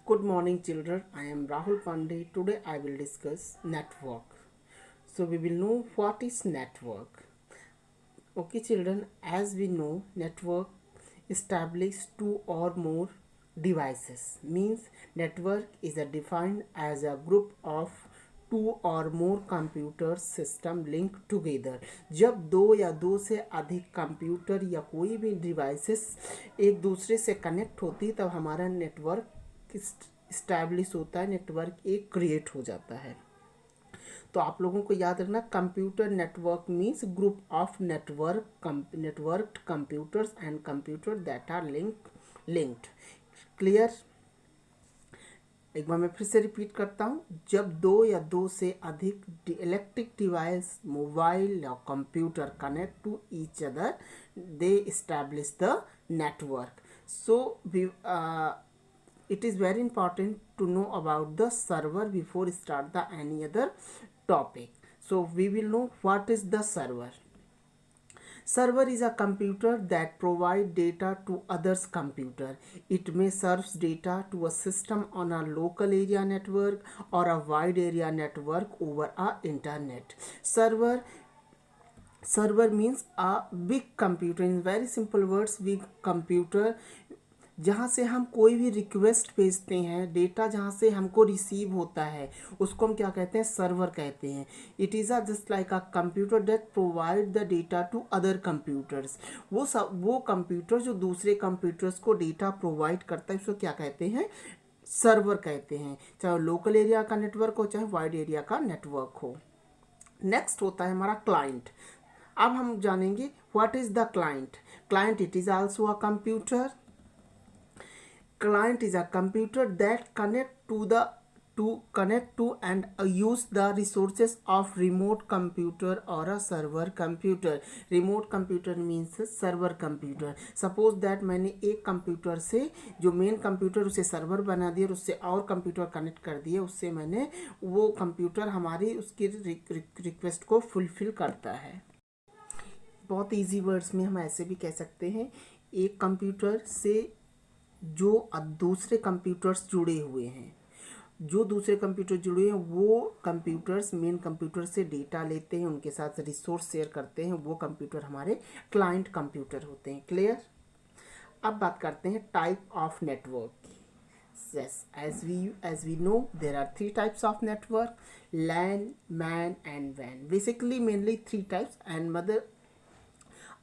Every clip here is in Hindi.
Good morning, children. I am Rahul Pandey. Today I will discuss network. So we will know what is network. Okay, children, as we know, network establish two or more devices. Means network is defined as a group of two or more computer system link together. जब दो या दो से अधिक कंप्यूटर या कोई भी डिवाइसेस एक दूसरे से कनेक्ट होती तब हमारा नेटवर्क इस्टेब्लिश होता है, नेटवर्क एक क्रिएट हो जाता है। तो आप लोगों को याद रखना, computer network means group of networked computers and computer that are linked. Clear? एक बार मैं फिर से रिपीट करता हूँ। जब दो या दो से अधिक इलेक्ट्रिक डिवाइस, मोबाइल या computer connect to each other, they establish the network. So it is very important to know about the server before start the any other topic. So we will know what is the server. Server is a computer that provide data to others computer. It may serves data to a system on a local area network or a wide area network over a internet. Server means a big computer. In very simple words, big computer जहाँ से हम कोई भी रिक्वेस्ट भेजते हैं, डेटा जहाँ से हमको रिसीव होता है, उसको हम क्या कहते हैं? सर्वर कहते हैं। It is just like a computer that provide the data to other computers. वो कंप्यूटर जो दूसरे कंप्यूटर्स को डेटा प्रोवाइड करता है, उसको क्या कहते हैं? सर्वर कहते हैं। चाहे लोकल एरिया का नेटवर्क हो, चाहे वाइड एरिया का नेटवर्क हो। नेक्स्ट होता है हमारा क्लाइंट। अब हम जानेंगे what is the client. Client it is also a computer. Client is a computer that connect to and use the resources of remote computer or a server computer. Remote computer means server computer. Suppose that मैंने एक कंप्यूटर से जो मेन कंप्यूटर उसे सर्वर बना दिया और उससे और कंप्यूटर कनेक्ट कर दिए, उससे मैंने वो कंप्यूटर हमारी उसकी रिक्वेस्ट को फुलफिल करता है। बहुत इजी वर्ड्स में हम ऐसे भी कह सकते हैं, एक कंप्यूटर से जो दूसरे कंप्यूटर्स जुड़े हुए हैं, वो कंप्यूटर्स मेन कंप्यूटर से डेटा लेते हैं, उनके साथ रिसोर्स शेयर करते हैं, वो कंप्यूटर हमारे क्लाइंट कंप्यूटर होते हैं। क्लियर? अब बात करते हैं type of network. Yes, as we know, there are three types of network: LAN, MAN and WAN. Basically mainly three types and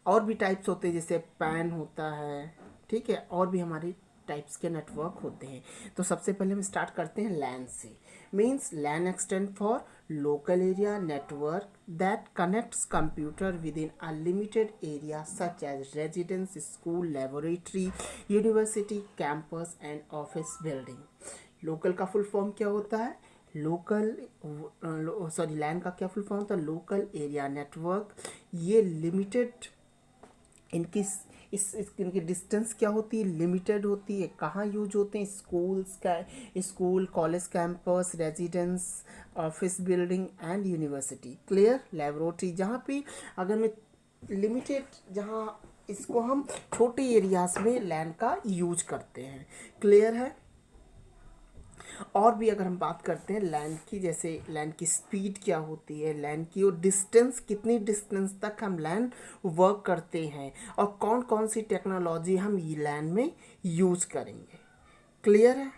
और भी टाइप्स होते हैं, जैसे पैन होता है, ठीक है, और भी हमारे टाइप्स के नेटवर्क होते हैं। तो सबसे पहले हम स्टार्ट करते हैं लैन से। Means LAN extend for local area network that connects computer within a limited area such as residence, school, laboratory, university, campus and office building. Local का फुल फॉर्म क्या होता है? लैन का क्या फुल फॉर्म होता है? Local area network. ये लिमिटेड, इनकी डिस्टेंस क्या होती है? लिमिटेड होती है। कहाँ यूज होते हैं? School, college, campus, residence, office building and university. Clear? Laboratory, जहाँ पे अगर मैं लिमिटेड, जहाँ इसको हम छोटे एरियाज में लैन का यूज करते हैं। क्लियर है? और भी अगर हम बात करते हैं लैन की, जैसे लैन की स्पीड क्या होती है, लैन की और डिस्टेंस, कितनी डिस्टेंस तक हम लैन वर्क करते हैं, और कौन कौन सी टेक्नोलॉजी हम लैन में यूज करेंगे। क्लियर है?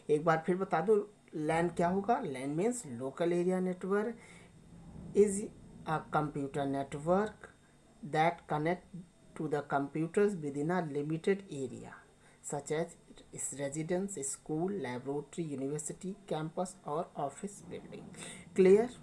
एक बार फिर बता दो, लैन क्या होगा? LAN means local area network is a computer network that connect to the computers within a limited area such as residence, school, laboratory, university, campus और ऑफिस बिल्डिंग। क्लियर?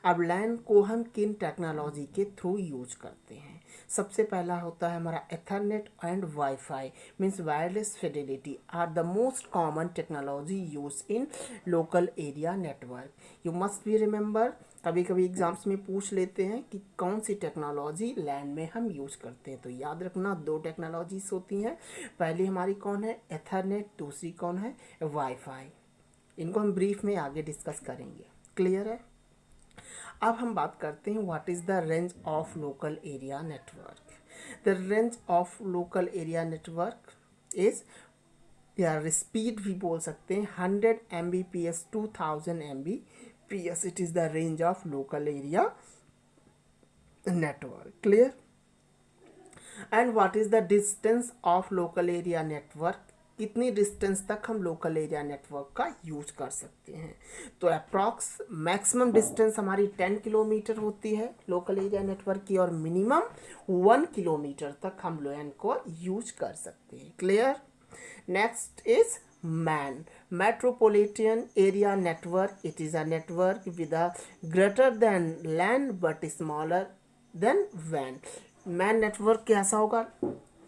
अब लैन को हम किन टेक्नोलॉजी के थ्रू यूज करते हैं? सबसे पहला होता है हमारा ethernet and wifi. Means wireless fidelity are the most common technology use in local area network. You must be remember, कभी कभी एग्जाम्स में पूछ लेते हैं कि कौन सी टेक्नोलॉजी लैन में हम यूज करते हैं। तो याद रखना, दो टेक्नोलॉजीज होती हैं। पहली हमारी कौन है? एथरनेट। दूसरी कौन है? वाईफाई। इनको हम ब्रीफ में आगे डिस्कस करेंगे। क्लियर है? अब हम बात करते हैं what is the range of local area network. The range of local area network is या स्पीड भी बोल सकते हैं, 100 Mbps 2000 Mbps, it is the range of local area network. Clear? And what is the distance of local area network, कितनी डिस्टेंस तक हम लोकल एरिया नेटवर्क का यूज कर सकते हैं। तो अप्रॉक्स मैक्सिमम डिस्टेंस हमारी 10 किलोमीटर होती है लोकल एरिया नेटवर्क की, और मिनिमम 1 किलोमीटर तक हम LAN को यूज कर सकते हैं। Clear? Next is MAN, metropolitan area network. It is a network with a greater than LAN but smaller than WAN. MAN network कैसा होगा?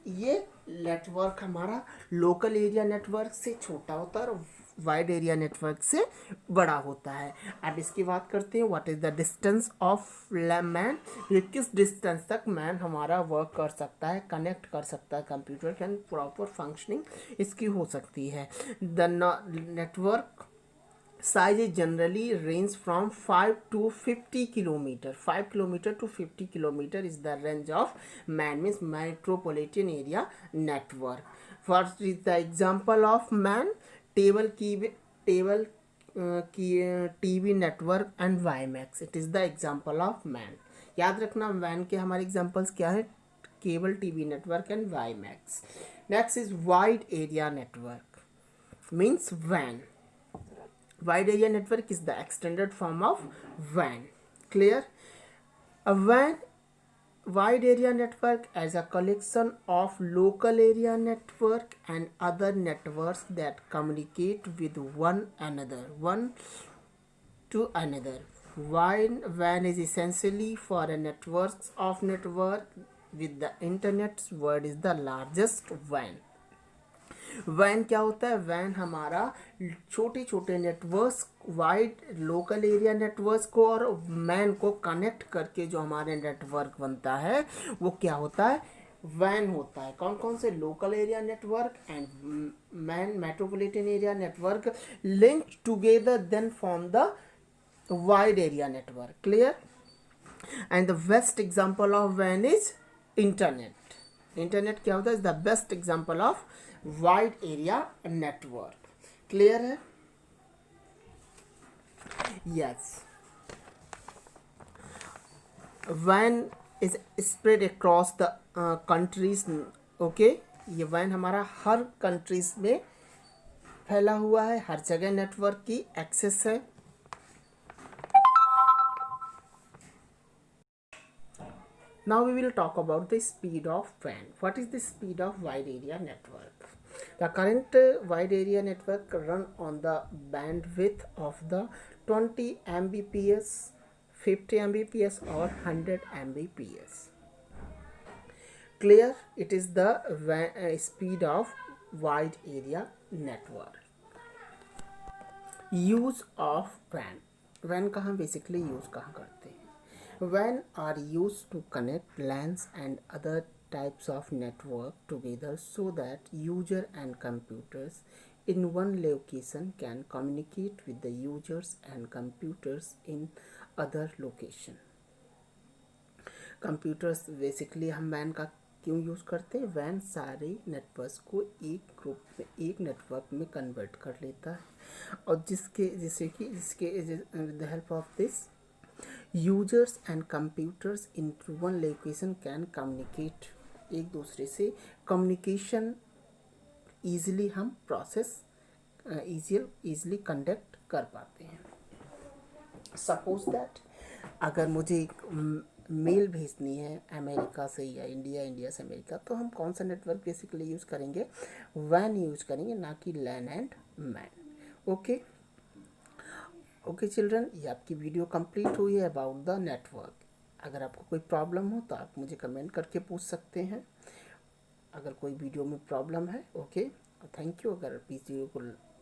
ये नेटवर्क हमारा लोकल एरिया नेटवर्क से छोटा होता है और वाइड एरिया नेटवर्क से बड़ा होता है। अब इसकी बात करते हैं, what is the distance of man, ये किस डिस्टेंस तक मैन हमारा वर्क कर सकता है, कनेक्ट कर सकता है, कंप्यूटर कैन प्रॉपर फंक्शनिंग इसकी हो सकती है। The network size is generally range from 5 to 50 kilometer, 5 kilometer to 50 kilometer is the range of MAN, means metropolitan area network. What is the example of MAN? table TV network and WiMAX, it is the example of MAN. याद रखना WAN के हमारे एग्जांपल्स क्या है? Cable TV network and WiMAX. Next is wide area network, means WAN. Wide area network is the extended form of WAN. Clear? A WAN, wide area network, as a collection of local area network and other networks that communicate with one to another. WAN is essentially for a networks of network with the internet's word is the largest WAN. वैन क्या होता है? वैन हमारा छोटे छोटे networks, wide local area networks को और मैन को कनेक्ट करके जो हमारे नेटवर्क बनता है वो क्या होता है? वैन होता है। कौन कौन से? Local area network and MAN metropolitan area network link together then form the wide area network. Clear? And the best example of वैन इज इंटरनेट। इंटरनेट क्या होता है? Is the best example of wide area network. Clear है? यस। वैन is spread across the countries. Okay, ये वैन हमारा हर कंट्रीज में फैला हुआ है, हर जगह नेटवर्क की एक्सेस है। Now we will talk about the speed of WAN. What is the speed of wide area network? The current wide area network run on the bandwidth of the 20 Mbps, 50 Mbps or 100 Mbps. Clear? It is the speed of wide area network. Use of WAN. WAN का हम basically use कहाँ करते हैं? WAN are used to connect LANs and other types of network together so that user and computers in one location can communicate with the users and computers in other location. Computers basically हम WAN का क्यों यूज़ करते हैं? WAN सारे नेटवर्क्स को एक ग्रुप में, एक नेटवर्क में कन्वर्ट कर लेता है और जिसके with the help of this users and computers in one location can communicate, एक दूसरे से कम्युनिकेशन ईजिली हम प्रोसेस ईजिली कंडक्ट कर पाते हैं। सपोज दैट अगर मुझे एक मेल भेजनी है अमेरिका से या इंडिया से अमेरिका, तो हम कौन सा नेटवर्क बेसिकली यूज़ करेंगे? WAN यूज़ करेंगे, ना कि LAN and MAN। Okay okay children, ये आपकी वीडियो कंप्लीट हुई है अबाउट द नेटवर्क। अगर आपको कोई प्रॉब्लम हो तो आप मुझे कमेंट करके पूछ सकते हैं, अगर कोई वीडियो में प्रॉब्लम है। Okay, thank you. अगर वीडियो को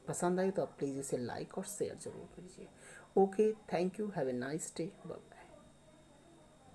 पसंद आई तो आप प्लीज़ इसे लाइक और शेयर ज़रूर कीजिए। Okay, thank you, have a nice day, bye.